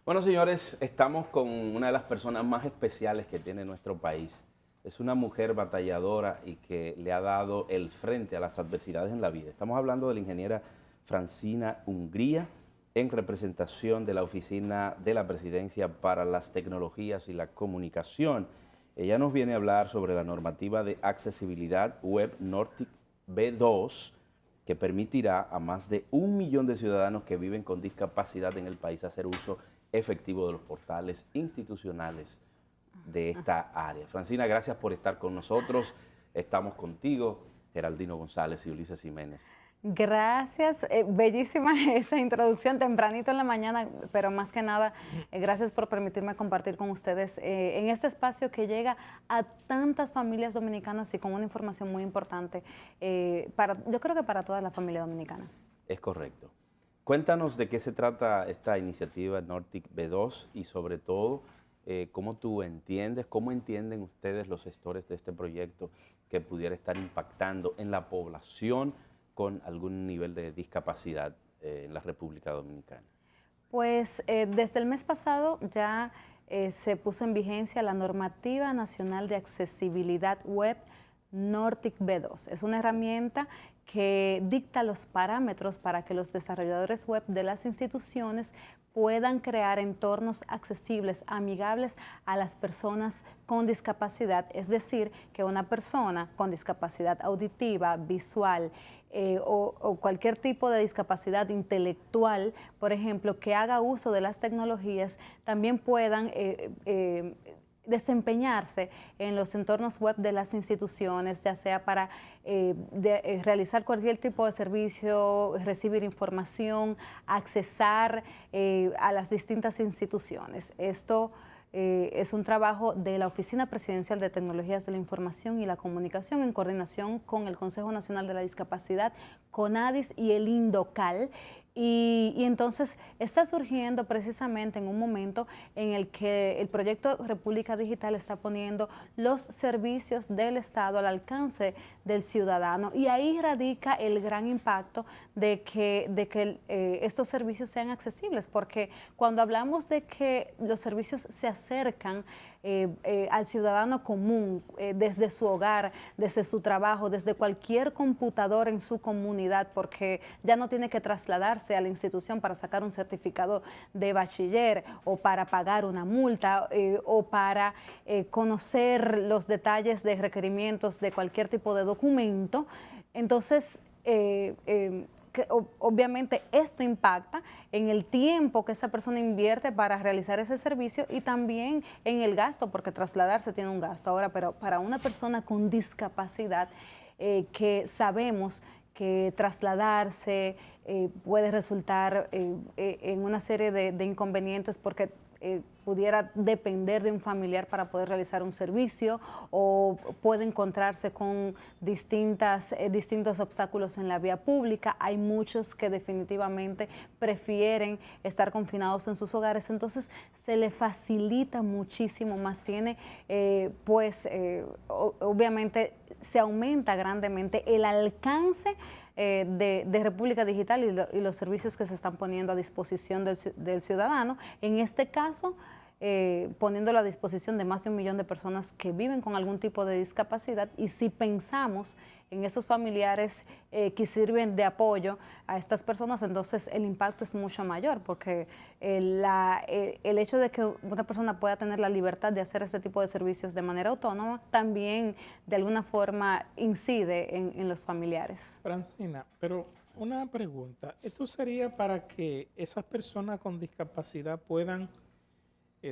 Bueno, señores, estamos con una de las personas más especiales que tiene nuestro país. Es una mujer batalladora y que le ha dado el frente a las adversidades en la vida. Estamos hablando de la ingeniera Francina Hungría, en representación de la Oficina de la Presidencia para las Tecnologías y la Comunicación. Ella nos viene a hablar sobre la normativa de accesibilidad web Nortic B2, que permitirá a más de 1 millón de ciudadanos que viven con discapacidad en el país hacer uso efectivo de los portales institucionales de esta área. Francina, gracias por estar con nosotros. Estamos contigo, Geraldino González y Ulises Jiménez. Gracias, bellísima esa introducción tempranito en la mañana, pero más que nada, gracias por permitirme compartir con ustedes en este espacio que llega a tantas familias dominicanas y con una información muy importante, yo creo que para toda la familia dominicana. Es correcto. Cuéntanos de qué se trata esta iniciativa Nortic B2 y sobre todo, cómo tú entiendes, cómo entienden ustedes los gestores de este proyecto que pudiera estar impactando en la población con algún nivel de discapacidad en la República Dominicana. Pues desde el mes pasado ya se puso en vigencia la Normativa Nacional de Accesibilidad Web Nortic B2. Es una herramienta que dicta los parámetros para que los desarrolladores web de las instituciones puedan crear entornos accesibles, amigables a las personas con discapacidad, es decir, que una persona con discapacidad auditiva, visual, o cualquier tipo de discapacidad intelectual, por ejemplo, que haga uso de las tecnologías, también puedan desempeñarse en los entornos web de las instituciones, ya sea para realizar cualquier tipo de servicio, recibir información, accesar a las distintas instituciones. Esto es un trabajo de la Oficina Presidencial de Tecnologías de la Información y la Comunicación en coordinación con el Consejo Nacional de la Discapacidad, CONADIS y el INDOCAL. Y entonces está surgiendo precisamente en un momento en el que el proyecto República Digital está poniendo los servicios del Estado al alcance del ciudadano, y ahí radica el gran impacto de que estos servicios sean accesibles, porque cuando hablamos de que los servicios se acercan al ciudadano común, desde su hogar, desde su trabajo, desde cualquier computador en su comunidad, porque ya no tiene que trasladarse a la institución para sacar un certificado de bachiller o para pagar una multa o para conocer los detalles de requerimientos de cualquier tipo de documento. Entonces, obviamente esto impacta en el tiempo que esa persona invierte para realizar ese servicio y también en el gasto, porque trasladarse tiene un gasto. Ahora, pero para una persona con discapacidad, que sabemos que trasladarse puede resultar en una serie de inconvenientes, porque pudiera depender de un familiar para poder realizar un servicio, o puede encontrarse con distintos obstáculos en la vía pública. Hay muchos que definitivamente prefieren estar confinados en sus hogares, entonces se le facilita muchísimo más. Tiene, obviamente se aumenta grandemente el alcance de República Digital y los servicios que se están poniendo a disposición del ciudadano, en este caso poniéndolo a disposición de más de 1 millón de personas que viven con algún tipo de discapacidad. Y si pensamos en esos familiares que sirven de apoyo a estas personas, entonces el impacto es mucho mayor, porque el hecho de que una persona pueda tener la libertad de hacer este tipo de servicios de manera autónoma también de alguna forma incide en los familiares. Francina, pero una pregunta, ¿esto sería para que esas personas con discapacidad puedan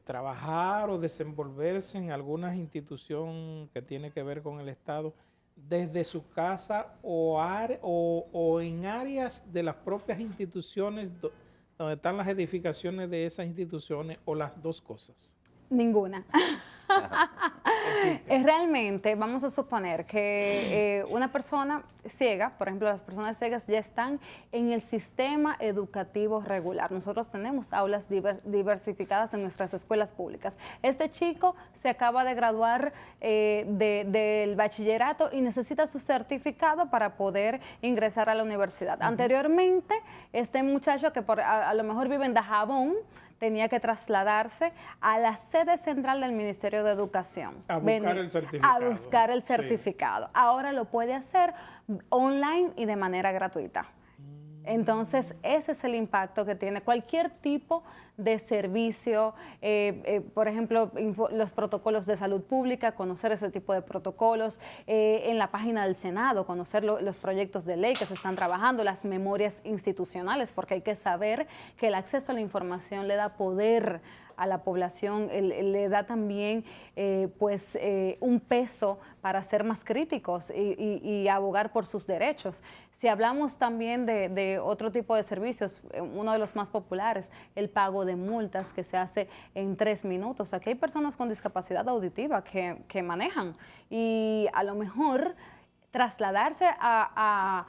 trabajar o desenvolverse en alguna institución que tiene que ver con el Estado desde su casa o en áreas de las propias instituciones donde están las edificaciones de esas instituciones, o las dos cosas? Ninguna. Realmente vamos a suponer que una persona ciega, por ejemplo, las personas ciegas ya están en el sistema educativo regular. Nosotros tenemos aulas diversificadas en nuestras escuelas públicas. Este chico se acaba de graduar del bachillerato y necesita su certificado para poder ingresar a la universidad. Anteriormente, este muchacho que a lo mejor vive en Dajabón tenía que trasladarse a la sede central del Ministerio de Educación. A buscar el certificado. A buscar el certificado. Sí. Ahora lo puede hacer online y de manera gratuita. Entonces, ese es el impacto que tiene cualquier tipo de servicio, por ejemplo, los protocolos de salud pública, conocer ese tipo de protocolos, en la página del Senado, conocer los proyectos de ley que se están trabajando, las memorias institucionales, porque hay que saber que el acceso a la información le da poder a la población, le da también un peso para ser más críticos y abogar por sus derechos. Si hablamos también de otro tipo de servicios, uno de los más populares, el pago de multas que se hace en 3 minutos. Aquí hay personas con discapacidad auditiva que manejan y a lo mejor trasladarse a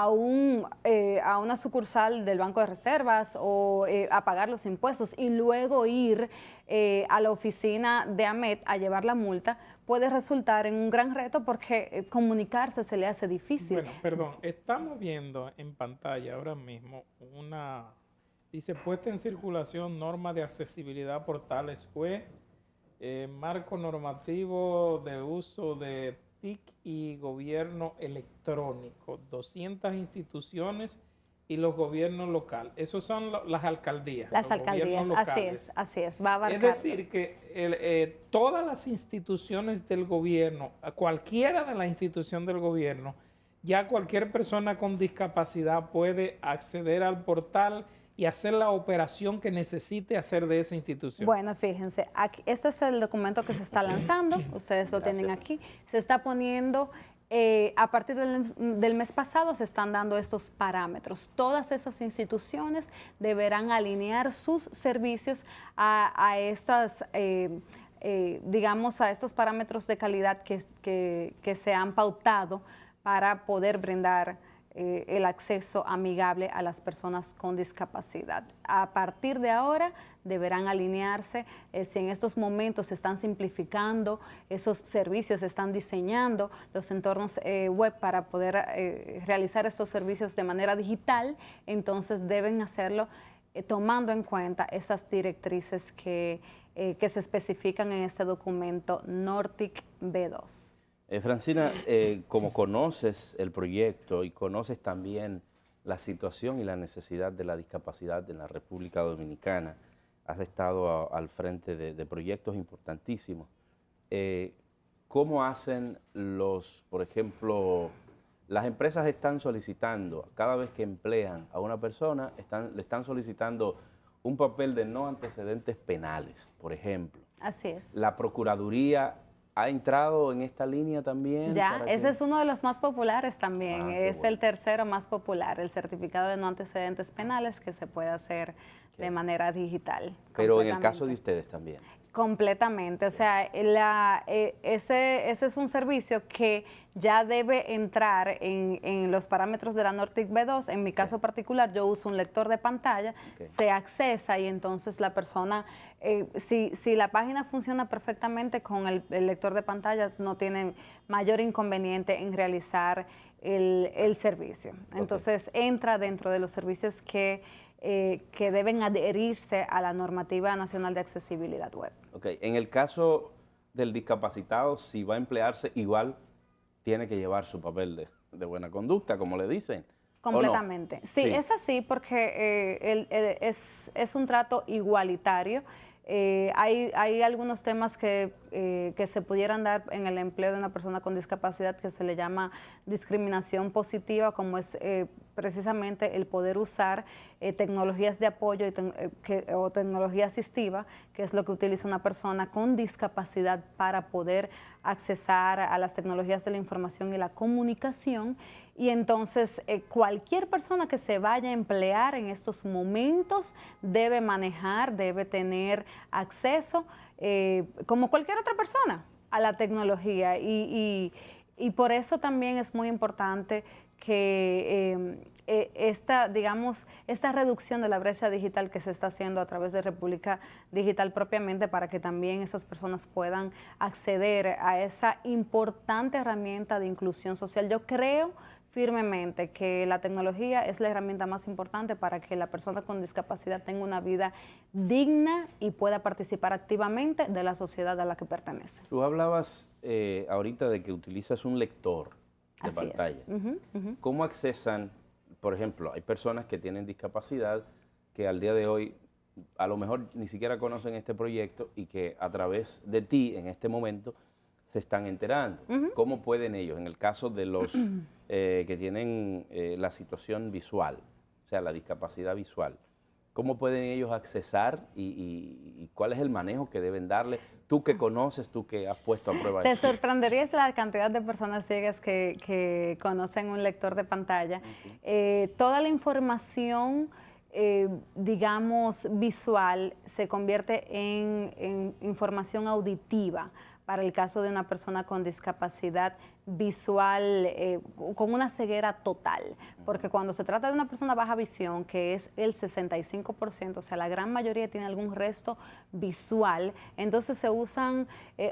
una sucursal del Banco de Reservas o a pagar los impuestos y luego ir a la oficina de AMET a llevar la multa puede resultar en un gran reto porque comunicarse se le hace difícil. Bueno, perdón, estamos viendo en pantalla ahora mismo dice, puesta en circulación norma de accesibilidad a portales web, marco normativo de uso de TIC y gobierno electrónico, 200 instituciones y los gobiernos locales. Esos son las alcaldías. Las alcaldías, así es, va a abarcar. Es decir, que todas las instituciones del gobierno, cualquiera de las instituciones del gobierno, ya cualquier persona con discapacidad puede acceder al portal y hacer la operación que necesite hacer de esa institución. Bueno, fíjense, aquí, este es el documento que se está lanzando, ustedes lo tienen aquí, se está poniendo, a partir del mes pasado se están dando estos parámetros. Todas esas instituciones deberán alinear sus servicios a estas, digamos, a estos parámetros de calidad que se han pautado para poder brindar el acceso amigable a las personas con discapacidad. A partir de ahora deberán alinearse, si en estos momentos se están simplificando esos servicios, se están diseñando los entornos web para poder realizar estos servicios de manera digital, entonces deben hacerlo tomando en cuenta esas directrices que se especifican en este documento NORTIC B2. Francina, como conoces el proyecto y conoces también la situación y la necesidad de la discapacidad en la República Dominicana, has estado al frente de proyectos importantísimos. ¿Cómo hacen por ejemplo, las empresas están solicitando, cada vez que emplean a una persona, le están solicitando un papel de no antecedentes penales, por ejemplo? Así es. La Procuraduría ¿ha entrado en esta línea también? Ya, ese es uno de los más populares también. Es bueno. El tercero más popular, el certificado de no antecedentes penales que se puede hacer de manera digital. Pero en el caso de ustedes también. Completamente, o sea, ese es un servicio que ya debe entrar en los parámetros de la NORTIC B2. En mi caso particular, yo uso un lector de pantalla, se accesa y entonces la persona, si la página funciona perfectamente con el lector de pantallas, no tiene mayor inconveniente en realizar el servicio. Entonces, entra dentro de los servicios que deben adherirse a la normativa nacional de accesibilidad web. Ok, en el caso del discapacitado, si va a emplearse, igual tiene que llevar su papel de buena conducta, como le dicen. Completamente. No? Sí, es así porque es un trato igualitario. Hay algunos temas que se pudieran dar en el empleo de una persona con discapacidad que se le llama discriminación positiva, como es precisamente el poder usar tecnologías de apoyo o tecnología asistiva, que es lo que utiliza una persona con discapacidad para poder accesar a las tecnologías de la información y la comunicación. Y entonces cualquier persona que se vaya a emplear en estos momentos debe manejar, debe tener acceso, como cualquier otra persona, a la tecnología. Y por eso también es muy importante que esta reducción de la brecha digital que se está haciendo a través de República Digital propiamente, para que también esas personas puedan acceder a esa importante herramienta de inclusión social. Yo creo firmemente que la tecnología es la herramienta más importante para que la persona con discapacidad tenga una vida digna y pueda participar activamente de la sociedad a la que pertenece. Tú hablabas ahorita de que utilizas un lector de Así pantalla. es. ¿Cómo accesan, por ejemplo, hay personas que tienen discapacidad que al día de hoy a lo mejor ni siquiera conocen este proyecto y que a través de ti en este momento se están enterando? ¿Cómo pueden ellos, en el caso de los que tienen la situación visual, o sea, la discapacidad visual, cómo pueden ellos accesar y cuál es el manejo que deben darle? Tú que conoces, tú que has puesto a prueba Te esto. sorprenderías la cantidad de personas ciegas que conocen un lector de pantalla. Toda la información, digamos, visual se convierte en información auditiva para el caso de una persona con discapacidad visual, con una ceguera total, porque cuando se trata de una persona baja visión, que es el 65%, o sea, la gran mayoría tiene algún resto visual, entonces se usan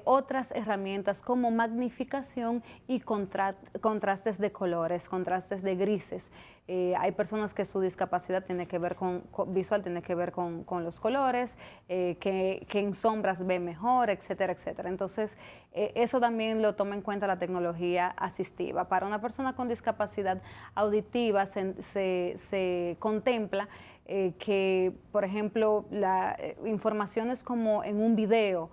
otras herramientas como magnificación y contrastes de colores, contrastes de grises. Hay personas que su discapacidad tiene que ver visual tiene que ver con los colores, que en sombras ve mejor, etcétera, etcétera. Entonces, eso también lo toma en cuenta la tecnología asistiva. Para una persona con discapacidad auditiva se contempla que, por ejemplo, informaciones como en un video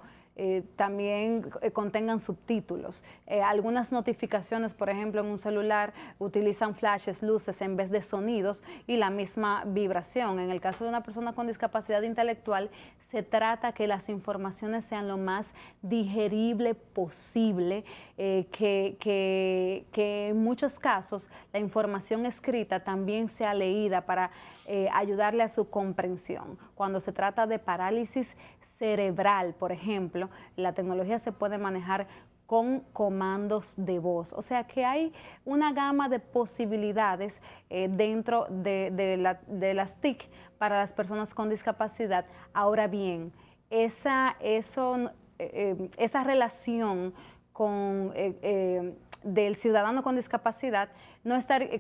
también contengan subtítulos. Algunas notificaciones, por ejemplo, en un celular utilizan flashes, luces en vez de sonidos y la misma vibración. En el caso de una persona con discapacidad intelectual, se trata que las informaciones sean lo más digerible posible, que en muchos casos la información escrita también sea leída para ayudarle a su comprensión. Cuando se trata de parálisis cerebral, por ejemplo, la tecnología se puede manejar con comandos de voz. O sea que hay una gama de posibilidades dentro de las TIC para las personas con discapacidad. Ahora bien, esa relación del ciudadano con discapacidad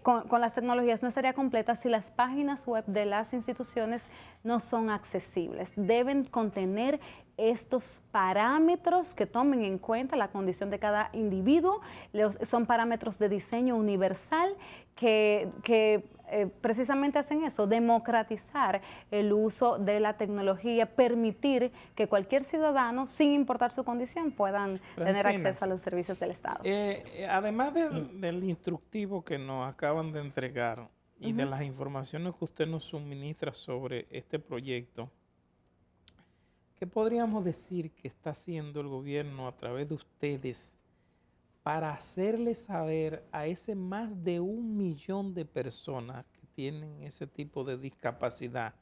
con las tecnologías no estaría completa si las páginas web de las instituciones no son accesibles. Deben contener estos parámetros que tomen en cuenta la condición de cada individuo. Son parámetros de diseño universal que precisamente hacen eso, democratizar el uso de la tecnología, permitir que cualquier ciudadano, sin importar su condición, puedan tener acceso a los servicios del Estado. Además del instructivo que nos acaban de entregar y de las informaciones que usted nos suministra sobre este proyecto, ¿qué podríamos decir que está haciendo el gobierno a través de ustedes para hacerle saber a ese más de 1 millón de personas que tienen ese tipo de discapacidad?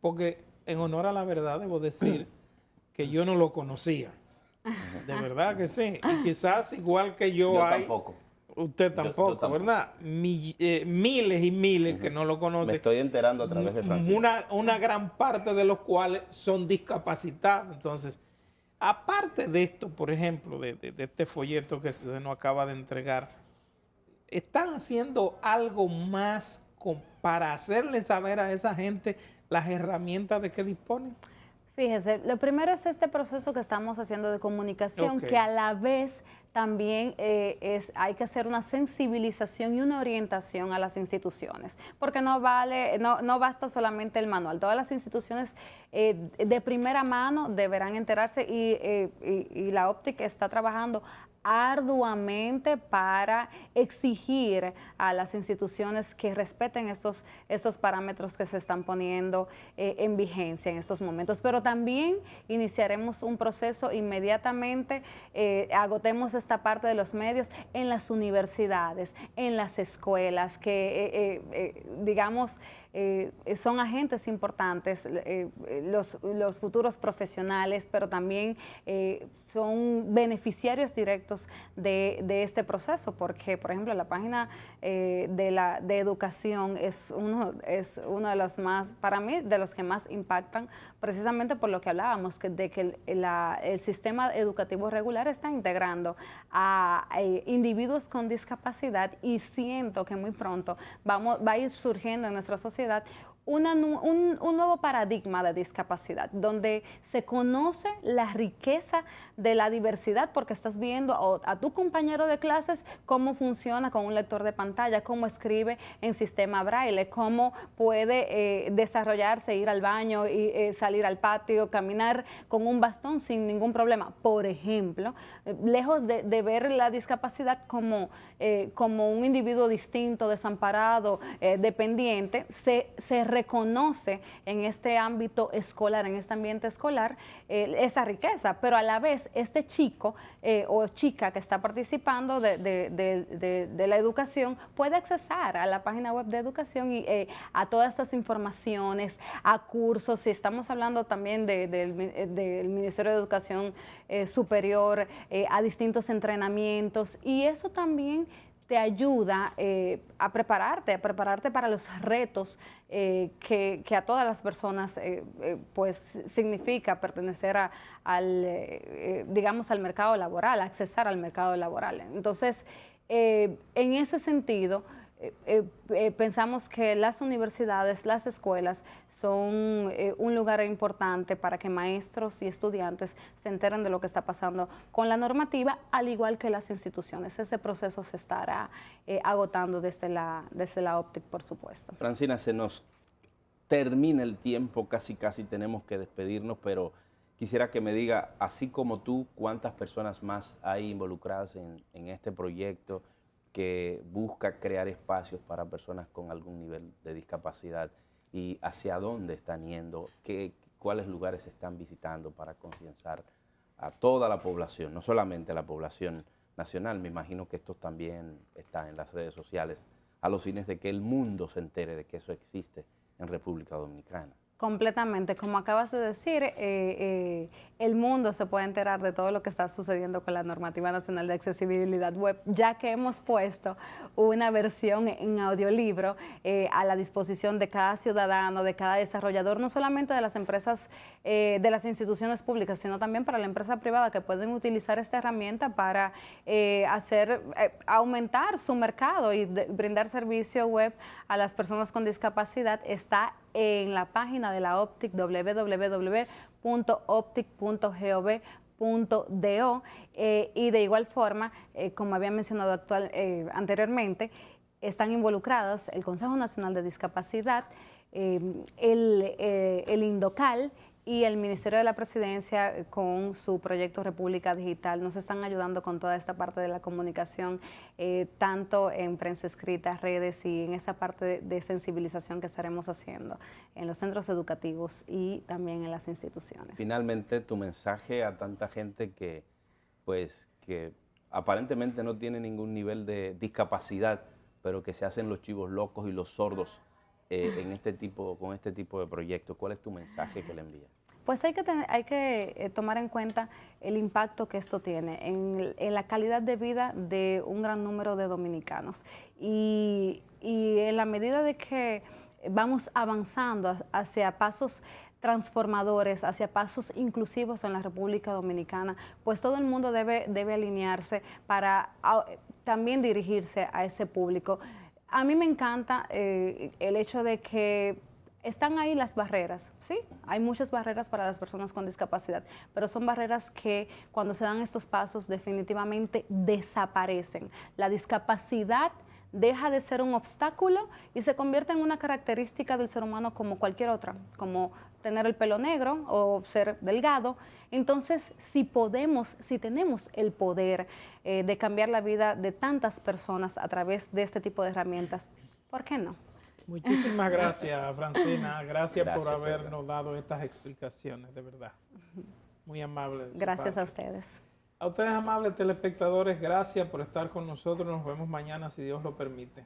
Porque en honor a la verdad debo decir que yo no lo conocía. De verdad que sí. Y quizás igual que yo hay... Tampoco. Usted tampoco, yo tampoco. ¿verdad? Miles y miles que no lo conocen. Me estoy enterando a través de Francisco. Una gran parte de los cuales son discapacitados. Entonces, aparte de esto, por ejemplo, de este folleto que se nos acaba de entregar, ¿están haciendo algo más para hacerle saber a esa gente las herramientas de que disponen? Fíjese, lo primero es este proceso que estamos haciendo de comunicación, que a la vez también hay que hacer una sensibilización y una orientación a las instituciones, porque no basta solamente el manual. Todas las instituciones de primera mano deberán enterarse y la óptica está trabajando arduamente para exigir a las instituciones que respeten estos parámetros que se están poniendo en vigencia en estos momentos. Pero también iniciaremos un proceso inmediatamente, agotemos esta parte de los medios en las universidades, en las escuelas, que digamos son agentes importantes, los futuros profesionales, pero también son beneficiarios directos aspectos de este proceso, porque, por ejemplo, la página de educación es uno de los más, para mí, de los que más impactan, precisamente por lo que hablábamos, de que el sistema educativo regular está integrando a individuos con discapacidad, y siento que muy pronto va a ir surgiendo en nuestra sociedad un nuevo paradigma de discapacidad, donde se conoce la riqueza de la diversidad, porque estás viendo a tu compañero de clases cómo funciona con un lector de pantalla, cómo escribe en sistema braille, cómo puede desarrollarse, ir al baño y salir al patio, caminar con un bastón sin ningún problema. Por ejemplo, lejos de ver la discapacidad como un individuo distinto, desamparado, dependiente, se reconoce en este ámbito escolar, en este ambiente escolar, esa riqueza, pero a la vez este chico o chica que está participando de la educación puede accesar a la página web de educación y a todas estas informaciones, a cursos. Si estamos hablando también del Ministerio de Educación Superior, a distintos entrenamientos, y eso también te ayuda a prepararte para los retos que a todas las personas pues significa pertenecer digamos, al mercado laboral, accesar al mercado laboral. Entonces, en ese sentido, pensamos que las universidades, las escuelas son un lugar importante para que maestros y estudiantes se enteren de lo que está pasando con la normativa, al igual que las instituciones. Ese proceso se estará agotando desde la OPTIC, por supuesto. Francina, se nos termina el tiempo, casi tenemos que despedirnos, pero quisiera que me diga, así como tú, ¿cuántas personas más hay involucradas en este proyecto que busca crear espacios para personas con algún nivel de discapacidad, y hacia dónde están yendo, cuáles lugares están visitando para concienciar a toda la población, no solamente la población nacional? Me imagino que esto también está en las redes sociales, a los fines de que el mundo se entere de que eso existe en República Dominicana. Completamente, como acabas de decir, el mundo se puede enterar de todo lo que está sucediendo con la Normativa Nacional de Accesibilidad Web, ya que hemos puesto una versión en audiolibro a la disposición de cada ciudadano, de cada desarrollador, no solamente de las empresas, de las instituciones públicas, sino también para la empresa privada, que pueden utilizar esta herramienta para aumentar su mercado y brindar servicio web a las personas con discapacidad. Está en la página de la OPTIC, www.optic.gov.do, y de igual forma, como había mencionado anteriormente, están involucrados el Consejo Nacional de Discapacidad, el INDOCAL y el Ministerio de la Presidencia con su proyecto República Digital. Nos están ayudando con toda esta parte de la comunicación, tanto en prensa escrita, redes, y en esa parte de sensibilización que estaremos haciendo en los centros educativos y también en las instituciones. Finalmente, tu mensaje a tanta gente que aparentemente no tiene ningún nivel de discapacidad, pero que se hacen los chivos locos y los sordos con este tipo de proyectos. ¿Cuál es tu mensaje que le envías? Pues hay que tomar en cuenta el impacto que esto tiene en la calidad de vida de un gran número de dominicanos. Y en la medida de que vamos avanzando hacia pasos transformadores, hacia pasos inclusivos en la República Dominicana, pues todo el mundo debe alinearse para también dirigirse a ese público. A mí me encanta el hecho de que están ahí las barreras, ¿sí? Hay muchas barreras para las personas con discapacidad, pero son barreras que cuando se dan estos pasos definitivamente desaparecen. La discapacidad deja de ser un obstáculo y se convierte en una característica del ser humano como cualquier otra, como tener el pelo negro o ser delgado. Entonces, si tenemos el poder de cambiar la vida de tantas personas a través de este tipo de herramientas, ¿por qué no? Muchísimas gracias, Francina. Gracias por habernos dado estas explicaciones, de verdad. Muy amable. Gracias a ustedes. A ustedes, amables telespectadores, gracias por estar con nosotros. Nos vemos mañana, si Dios lo permite.